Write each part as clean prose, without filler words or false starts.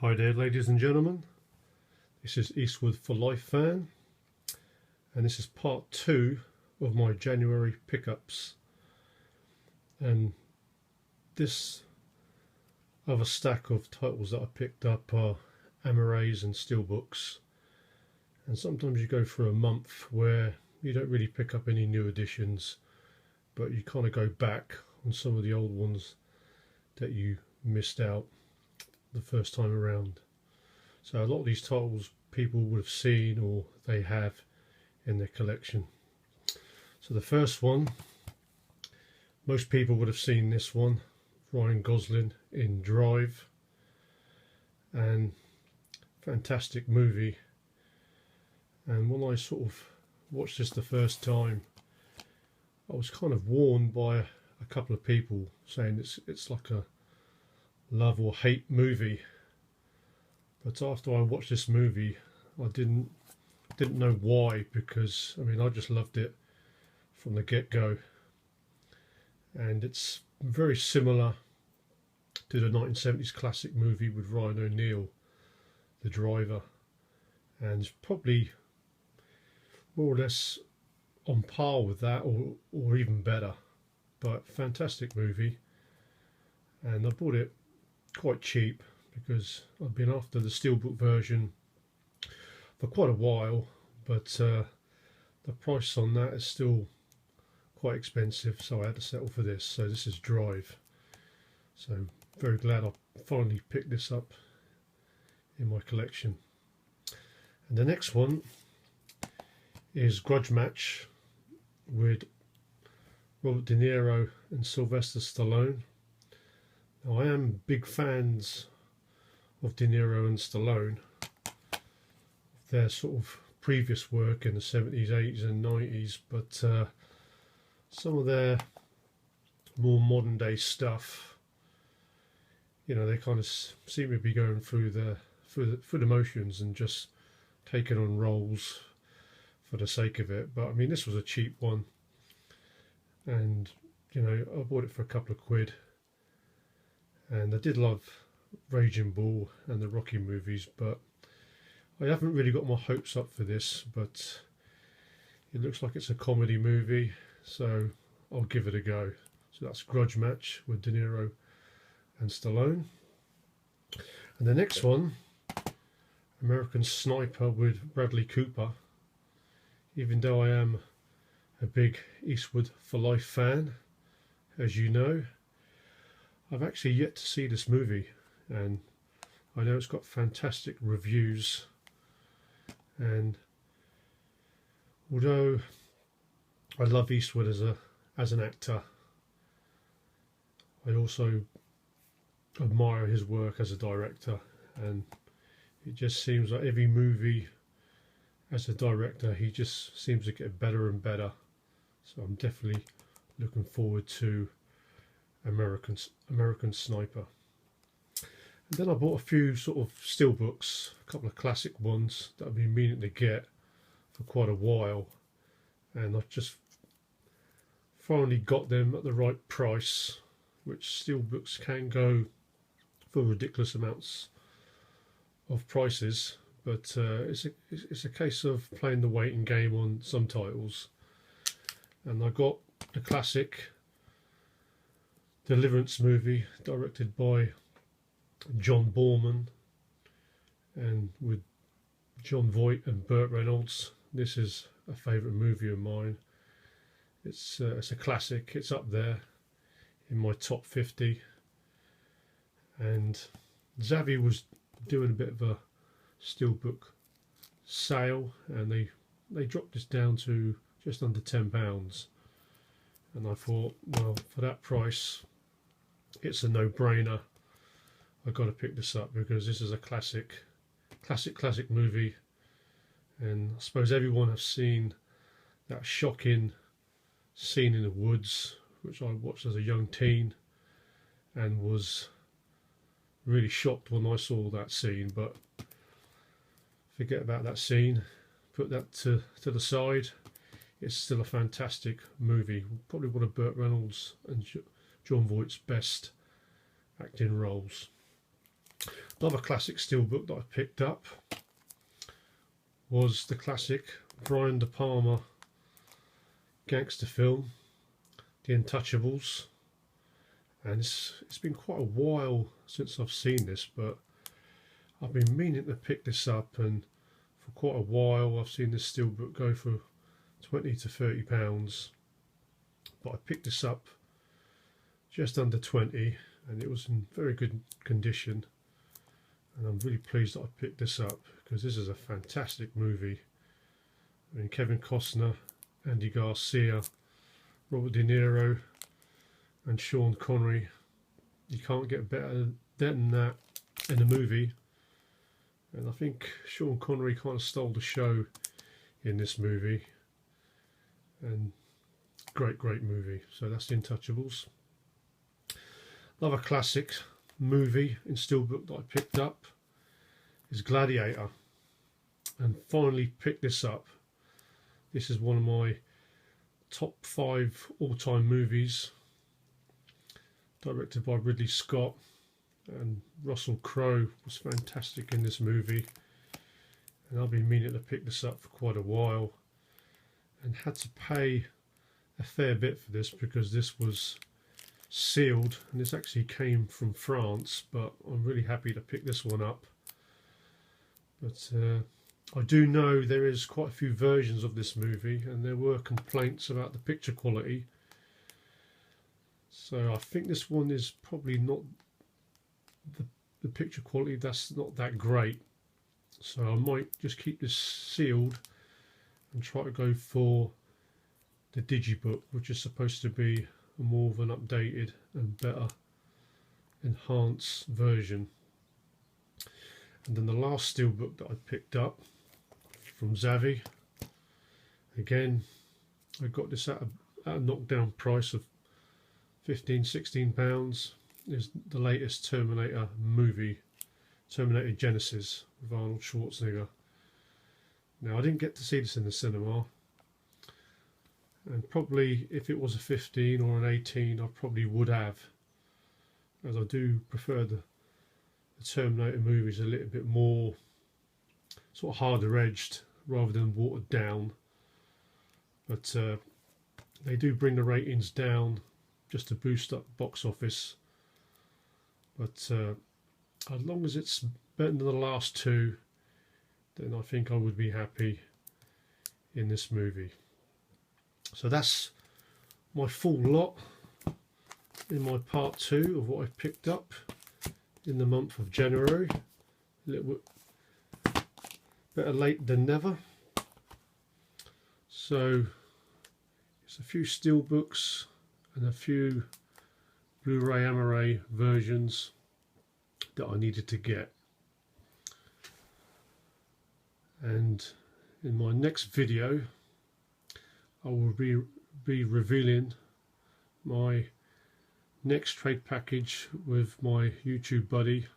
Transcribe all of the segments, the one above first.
Hi there, ladies and gentlemen. This is Eastwood for Life fan, and this is part 2 of my January pickups. And this other stack of titles that I picked up are Amarais and Steelbooks. And sometimes you go for a month where you don't really pick up any new editions, but you kind of go back on some of the old ones that you missed out the first time around. So a lot of these titles people would have seen or they have in their collection. So the first one, most people would have seen this one, Ryan Gosling in Drive, and fantastic movie. And when I sort of watched this the first time, I was kind of warned by a couple of people saying it's like a love or hate movie. But after I watched this movie, I didn't know why, because I mean I just loved it from the get-go, and it's very similar to the 1970s classic movie with Ryan O'Neal, The Driver, and it's probably more or less on par with that, or even better. But fantastic movie, and I bought it quite cheap because I've been after the steelbook version for quite a while, but the price on that is still quite expensive, so I had to settle for this. So this is Drive. So very glad I finally picked this up in my collection. And the next one is Grudge Match with Robert De Niro and Sylvester Stallone. Now, I am big fans of De Niro and Stallone, their sort of previous work in the 70s, 80s and 90s, but some of their more modern day stuff, you know, they kind of seem to be going through the motions and just taking on roles for the sake of it. But I mean, this was a cheap one, and you know, I bought it for a couple of quid. And I did love Raging Bull and the Rocky movies, but I haven't really got my hopes up for this. But it looks like it's a comedy movie, so I'll give it a go. So that's Grudge Match with De Niro and Stallone. And the next one, American Sniper with Bradley Cooper. Even though I am a big Eastwood for Life fan, as you know, I've actually yet to see this movie, and I know it's got fantastic reviews. And although I love Eastwood as an actor, I also admire his work as a director, and it just seems like every movie as a director he just seems to get better and better. So I'm definitely looking forward to American Sniper. And then I bought a few sort of steelbooks, a couple of classic ones that I've been meaning to get for quite a while, and I've just finally got them at the right price, which steelbooks can go for ridiculous amounts of prices, but it's a case of playing the waiting game on some titles. And I got the classic Deliverance movie, directed by John Boorman and with John Voight and Burt Reynolds. This is a favourite movie of mine. It's a classic. It's up there in my top 50. And Zavvi was doing a bit of a steelbook sale, and they dropped this down to just under £10. And I thought, well, for that price, it's a no-brainer. I've got to pick this up because this is a classic movie, and I suppose everyone has seen that shocking scene in the woods, which I watched as a young teen, and was really shocked when I saw that scene. But forget about that scene, put that to the side. It's still a fantastic movie. Probably one of Burt Reynolds and John Voight's best acting roles. Another classic steelbook that I picked up was the classic Brian De Palma gangster film, The Intouchables, and it's been quite a while since I've seen this, but I've been meaning to pick this up, and for quite a while I've seen this steelbook go for £20 to £30, but I picked this up just under 20 and it was in very good condition, and I'm really pleased that I picked this up because this is a fantastic movie. I mean, Kevin Costner, Andy Garcia, Robert De Niro and Sean Connery. You can't get better than that in a movie, and I think Sean Connery kind of stole the show in this movie, and great movie. So that's The Intouchables. Another classic movie in steelbook that I picked up is Gladiator, and finally picked this up. This is one of my top 5 all-time movies, directed by Ridley Scott, and Russell Crowe was fantastic in this movie, and I've been meaning to pick this up for quite a while and had to pay a fair bit for this because this was sealed, and this actually came from France, but I'm really happy to pick this one up. But I do know there is quite a few versions of this movie, and there were complaints about the picture quality, so I think this one is probably not the picture quality, that's not that great, so I might just keep this sealed and try to go for the digibook, which is supposed to be more of an updated and better enhanced version. And then the last steelbook that I picked up from Zavvi, again I got this at a knockdown price of £15–16, is the latest Terminator movie, Terminator Genesis with Arnold Schwarzenegger. Now, I didn't get to see this in the cinema, and probably if it was a 15 or an 18 I probably would have, as I do prefer the Terminator movies a little bit more sort of harder edged rather than watered down, but they do bring the ratings down just to boost up box office, but as long as it's better than the last two, then I think I would be happy in this movie. So that's my full lot in my part 2 of what I picked up in the month of January. A little bit better late than never. So it's a few steelbooks and a few Blu-ray Amaray versions that I needed to get. And in my next video I will be revealing my next trade package with my YouTube buddy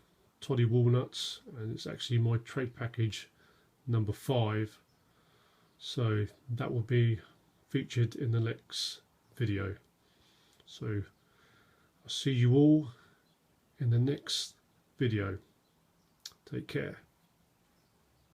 Toddy Walnuts, and it's actually my trade package number 5, so that will be featured in the next video. So I'll see you all in the next video. Take care.